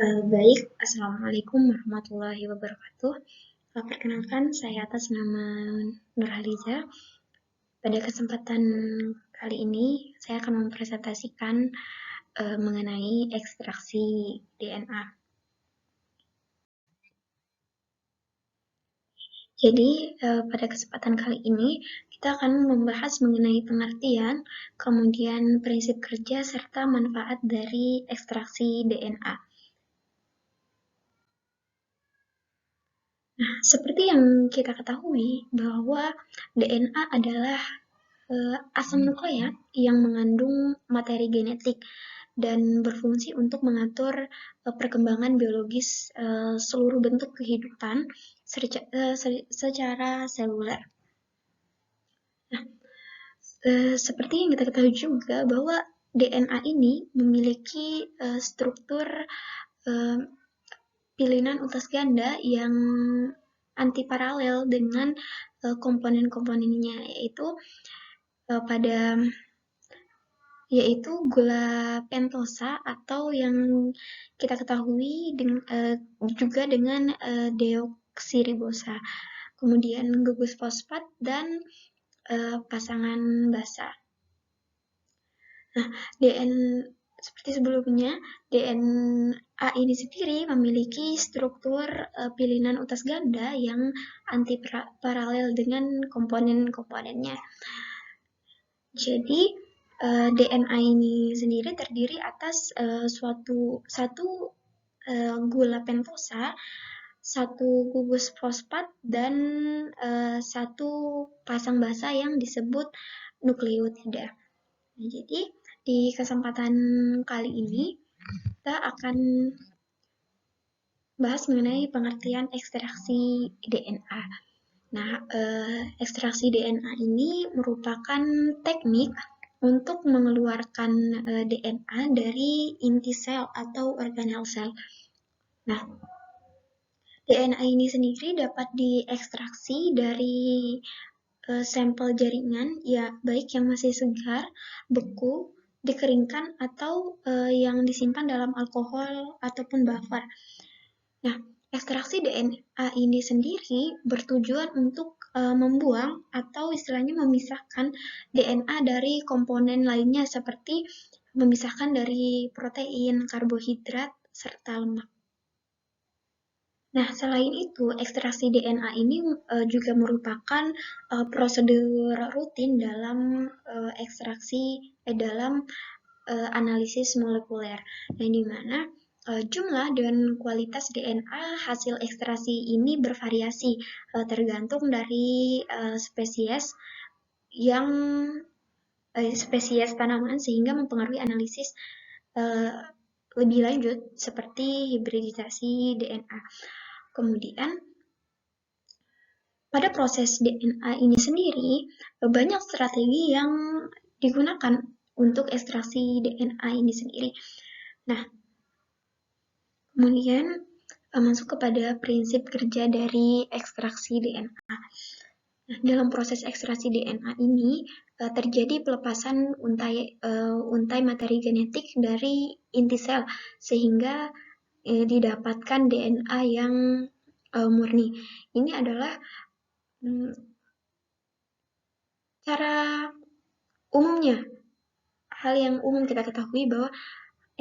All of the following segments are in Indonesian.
Baik, Assalamualaikum warahmatullahi wabarakatuh. Perkenalkan, saya atas nama Nurhaliza. Pada kesempatan kali ini, saya akan mempresentasikan mengenai ekstraksi DNA. Jadi, pada kesempatan kali ini, kita akan membahas mengenai pengertian, kemudian prinsip kerja, serta manfaat dari ekstraksi DNA. Nah, seperti yang kita ketahui bahwa DNA adalah asam nukleat yang mengandung materi genetik dan berfungsi untuk mengatur perkembangan biologis seluruh bentuk kehidupan secara seluler. Nah, seperti yang kita ketahui juga bahwa DNA ini memiliki struktur pilihan utas ganda yang antiparalel dengan komponen-komponennya, yaitu gula pentosa atau yang kita ketahui juga dengan deoksiribosa, kemudian gugus fosfat dan pasangan basa. Nah, seperti sebelumnya, DNA ini sendiri memiliki struktur pilihan utas ganda yang antiparalel dengan komponen-komponennya. Jadi, DNA ini sendiri terdiri atas satu gula pentosa, satu gugus fosfat, dan satu pasang basa yang disebut nukleotida. Nah, jadi di kesempatan kali ini kita akan bahas mengenai pengertian ekstraksi DNA. Nah, ekstraksi DNA ini merupakan teknik untuk mengeluarkan DNA dari inti sel atau organel sel. Nah, DNA ini sendiri dapat diekstraksi dari sampel jaringan, ya baik yang masih segar, beku, dikeringkan, atau yang disimpan dalam alkohol ataupun buffer. Nah, ekstraksi DNA ini sendiri bertujuan untuk membuang atau istilahnya memisahkan DNA dari komponen lainnya seperti memisahkan dari protein, karbohidrat, serta lemak. Nah, selain itu, ekstraksi DNA ini juga merupakan prosedur rutin dalam analisis molekuler, yang dimana jumlah dan kualitas DNA hasil ekstraksi ini bervariasi tergantung dari spesies tanaman, sehingga mempengaruhi analisis lebih lanjut seperti hibridisasi DNA. Kemudian, pada proses DNA ini sendiri, banyak strategi yang digunakan untuk ekstraksi DNA ini sendiri. Nah, kemudian masuk kepada prinsip kerja dari ekstraksi DNA. Nah, dalam proses ekstraksi DNA ini terjadi pelepasan untai materi genetik dari inti sel sehingga didapatkan DNA yang murni. Ini adalah cara umumnya, hal yang umum kita ketahui bahwa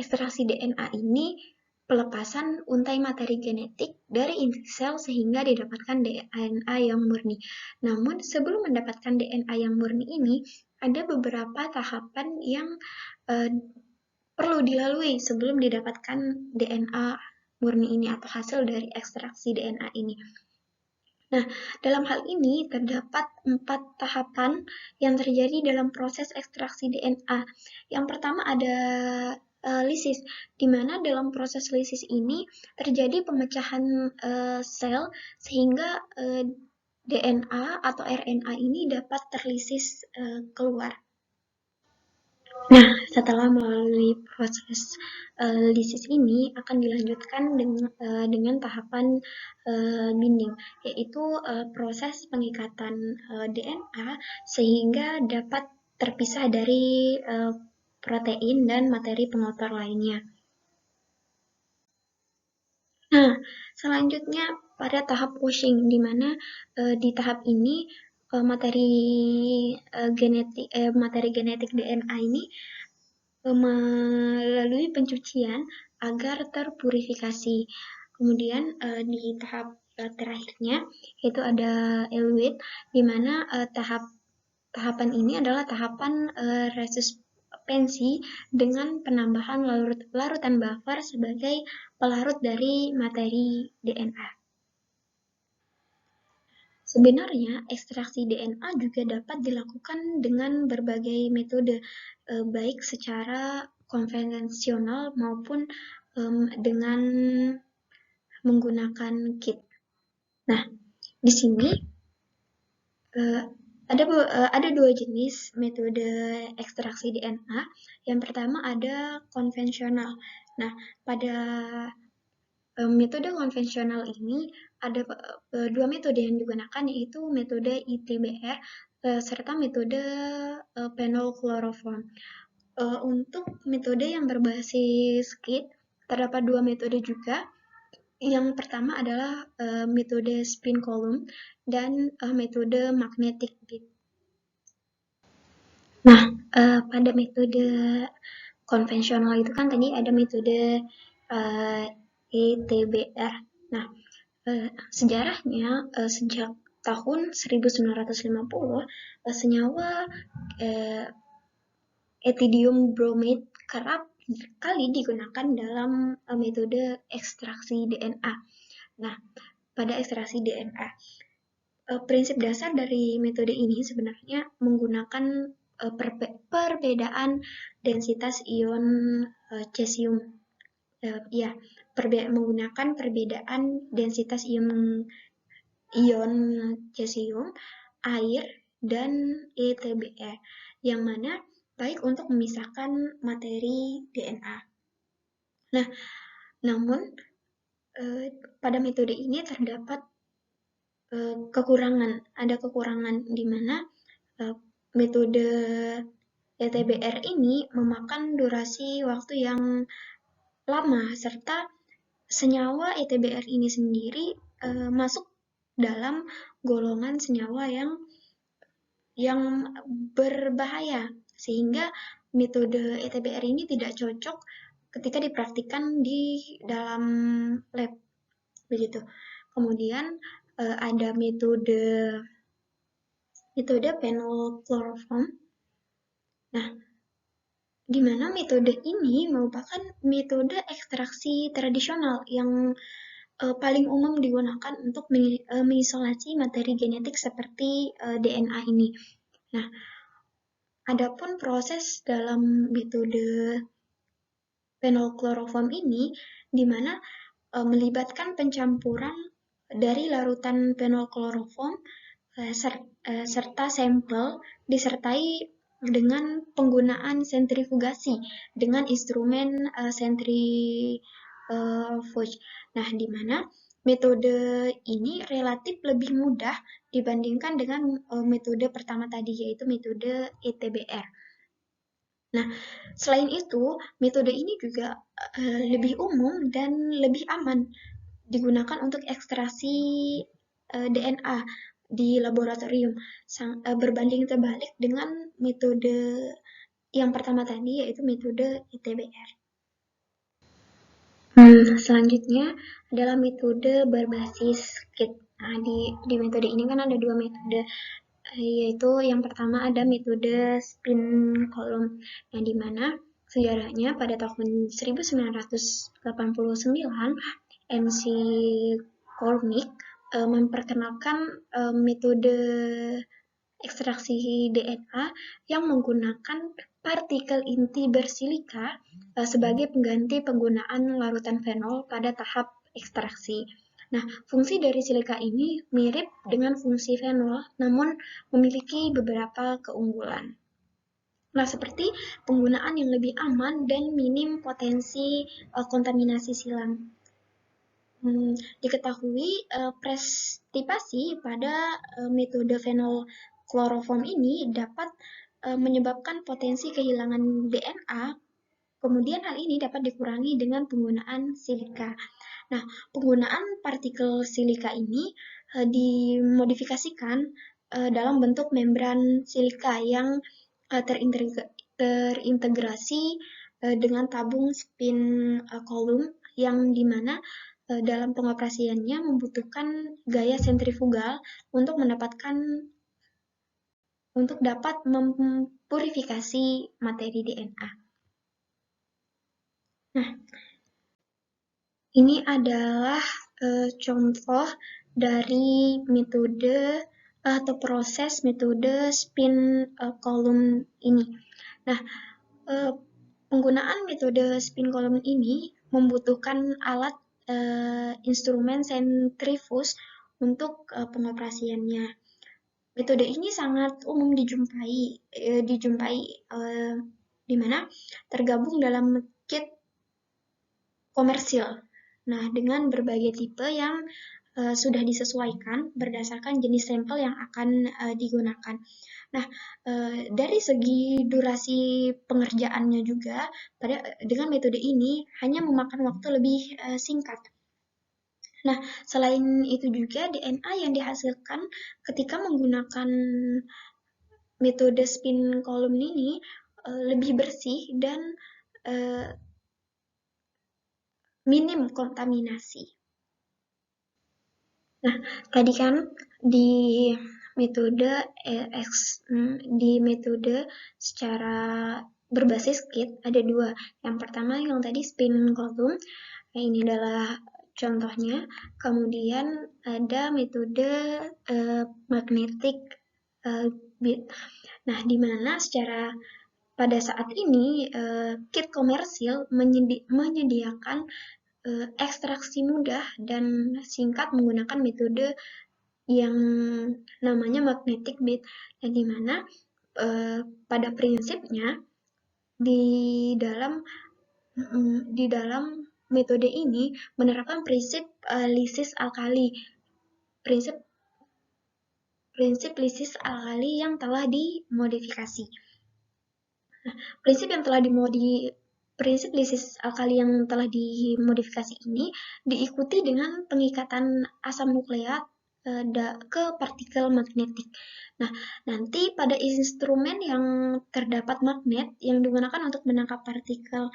ekstraksi DNA ini pelepasan untai materi genetik dari inti sel sehingga didapatkan DNA yang murni. Namun sebelum mendapatkan DNA yang murni ini, ada beberapa tahapan yang perlu dilalui sebelum didapatkan DNA murni ini atau hasil dari ekstraksi DNA ini. Nah, dalam hal ini terdapat 4 tahapan yang terjadi dalam proses ekstraksi DNA. Yang pertama ada lisis, di mana dalam proses lisis ini terjadi pemecahan sel sehingga DNA atau RNA ini dapat terlisis keluar. Nah, setelah melalui proses lisis ini akan dilanjutkan dengan tahapan binding, yaitu proses pengikatan DNA sehingga dapat terpisah dari protein dan materi pengotor lainnya. Nah, selanjutnya pada tahap washing, di mana di tahap ini materi genetik DNA ini melalui pencucian agar terpurifikasi. Kemudian di tahap terakhirnya yaitu ada elewit, di mana tahapan ini adalah tahapan resuspensi dengan penambahan larutan buffer sebagai pelarut dari materi DNA. Sebenarnya, ekstraksi DNA juga dapat dilakukan dengan berbagai metode, baik secara konvensional maupun dengan menggunakan kit. Nah, di sini uh, ada dua jenis metode ekstraksi DNA. Yang pertama ada konvensional. Nah, pada metode konvensional ini ada dua metode yang digunakan, yaitu metode ITBR serta metode penolchloroform. Untuk metode yang berbasis kit, terdapat dua metode juga. Yang pertama adalah metode spin column dan metode magnetic bead. Nah, pada metode konvensional itu kan tadi ada metode ITBR. Nah, sejarahnya sejak tahun 1950 senyawa ethidium bromide kerap kali digunakan dalam metode ekstraksi DNA. Nah, pada ekstraksi DNA, prinsip dasar dari metode ini sebenarnya menggunakan perbedaan densitas ion cesium. Ya, menggunakan perbedaan densitas ion cesium, air, dan ETBR, yang mana baik untuk memisahkan materi DNA. Nah, namun pada metode ini terdapat kekurangan. Ada kekurangan di mana metode ETBR ini memakan durasi waktu yang lama, serta senyawa ETBR ini sendiri masuk dalam golongan senyawa yang berbahaya, sehingga metode ETBR ini tidak cocok ketika dipraktikkan di dalam lab, begitu. Kemudian ada metode penolchloroform. Nah, di mana metode ini merupakan metode ekstraksi tradisional yang paling umum digunakan untuk mengisolasi materi genetik seperti DNA ini. Nah, adapun proses dalam metode penolchloroform ini di mana melibatkan pencampuran dari larutan penolchloroform serta sampel disertai dengan penggunaan sentrifugasi dengan instrumen centrifuge. Nah, di mana metode ini relatif lebih mudah dibandingkan dengan metode pertama tadi, yaitu metode ETBR. Nah, selain itu, metode ini juga lebih umum dan lebih aman digunakan untuk ekstraksi DNA di laboratorium, berbanding terbalik dengan metode yang pertama tadi, yaitu metode ITBR. Selanjutnya adalah metode berbasis kit. Nah, di metode ini kan ada dua metode, yaitu yang pertama ada metode spin column, yang dimana sejarahnya pada tahun 1989 MC Cormick memperkenalkan metode ekstraksi DNA yang menggunakan partikel inti bersilika sebagai pengganti penggunaan larutan fenol pada tahap ekstraksi. Nah, fungsi dari silika ini mirip dengan fungsi fenol, namun memiliki beberapa keunggulan. Nah, seperti penggunaan yang lebih aman dan minim potensi kontaminasi silang. Diketahui prestipasi pada metode penolchloroform ini dapat menyebabkan potensi kehilangan DNA Kemudian hal ini dapat dikurangi dengan penggunaan silika. Nah, penggunaan partikel silika ini dimodifikasikan dalam bentuk membran silika yang terintegrasi dengan tabung spin column yang dimana dalam pengoperasiannya membutuhkan gaya sentrifugal untuk dapat mempurifikasi materi DNA. Nah, ini adalah contoh dari metode atau proses metode spin column ini. Nah, penggunaan metode spin column ini membutuhkan alat instrumen sentrifuge untuk pengoperasiannya. Metode ini sangat umum dijumpai di mana tergabung dalam kit komersil. Nah, dengan berbagai tipe yang sudah disesuaikan berdasarkan jenis sampel yang akan digunakan. Nah, dari segi durasi pengerjaannya juga, dengan metode ini hanya memakan waktu lebih singkat. Nah, selain itu juga DNA yang dihasilkan ketika menggunakan metode spin column ini lebih bersih dan minim kontaminasi. Nah, tadi kan di metode secara berbasis kit ada dua. Yang pertama yang tadi spin column, nah ini adalah contohnya. Kemudian ada metode magnetic bead. Nah, di mana pada saat ini kit komersil menyediakan ekstraksi mudah dan singkat menggunakan metode yang namanya magnetic bead, yang dimana pada prinsipnya di dalam metode ini menerapkan prinsip lisis alkali, prinsip lisis alkali yang telah dimodifikasi. Nah, prinsip lisis alkali yang telah dimodifikasi ini diikuti dengan pengikatan asam nukleat ke partikel magnetik. Nah, nanti pada instrumen yang terdapat magnet yang digunakan untuk menangkap partikel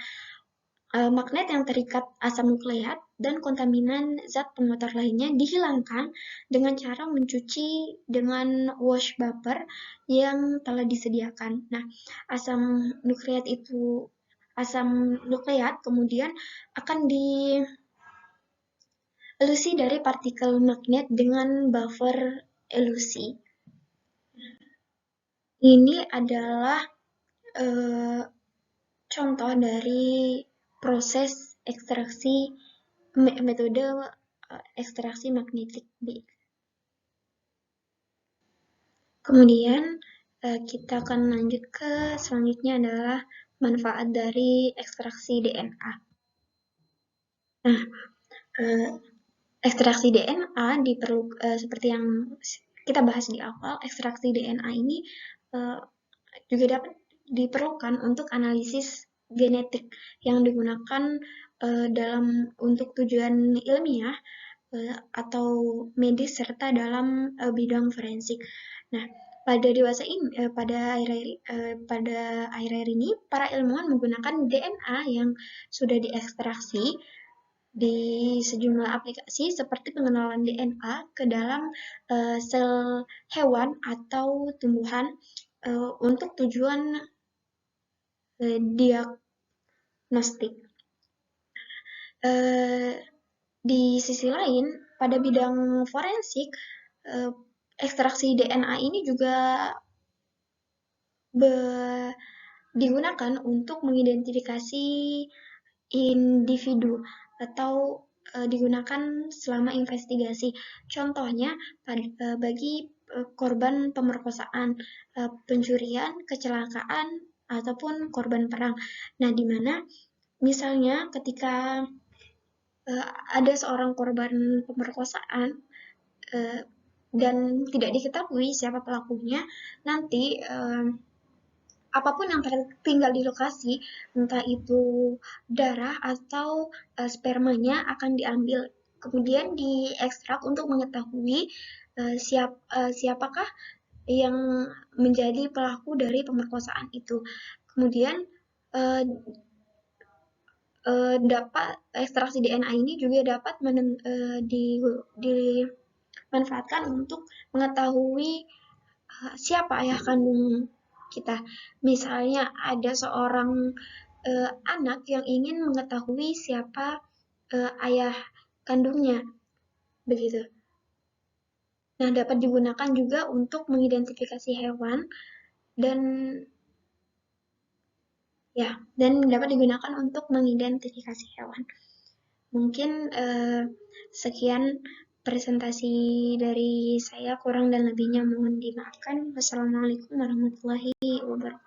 magnet yang terikat asam nukleat dan kontaminan zat pemotor lainnya dihilangkan dengan cara mencuci dengan wash buffer yang telah disediakan. Nah, asam nukleat kemudian akan elusi dari partikel magnet dengan buffer elusi. Ini adalah contoh dari proses metode ekstraksi magnetic bead. Kemudian kita akan lanjut ke selanjutnya adalah manfaat dari ekstraksi DNA. Nah, ekstraksi DNA seperti yang kita bahas di awal, ekstraksi DNA ini juga dapat diperlukan untuk analisis genetik yang digunakan untuk tujuan ilmiah atau medis serta dalam bidang forensik. Nah, pada akhir-akhir ini para ilmuwan menggunakan DNA yang sudah diekstraksi di sejumlah aplikasi seperti pengenalan DNA ke dalam sel hewan atau tumbuhan untuk tujuan diagnostik. Di sisi lain, pada bidang forensik, ekstraksi DNA ini juga digunakan untuk mengidentifikasi individu atau digunakan selama investigasi. Contohnya bagi korban pemerkosaan, pencurian, kecelakaan, ataupun korban perang. Nah, di mana misalnya ketika ada seorang korban pemerkosaan dan tidak diketahui siapa pelakunya, nanti apapun yang tertinggal di lokasi, entah itu darah atau spermanya akan diambil, kemudian diekstrak untuk mengetahui siapakah yang menjadi pelaku dari pemerkosaan itu. Kemudian eh, dapat ekstraksi DNA ini juga dapat dimanfaatkan untuk mengetahui siapa ayah kandung kita. Misalnya ada seorang anak yang ingin mengetahui siapa ayah kandungnya, begitu. Nah, dapat digunakan juga untuk mengidentifikasi hewan dan dapat digunakan untuk mengidentifikasi hewan. Mungkin sekian presentasi dari saya, kurang dan lebihnya mohon dimaafkan. Wassalamualaikum warahmatullahi wabarakatuh.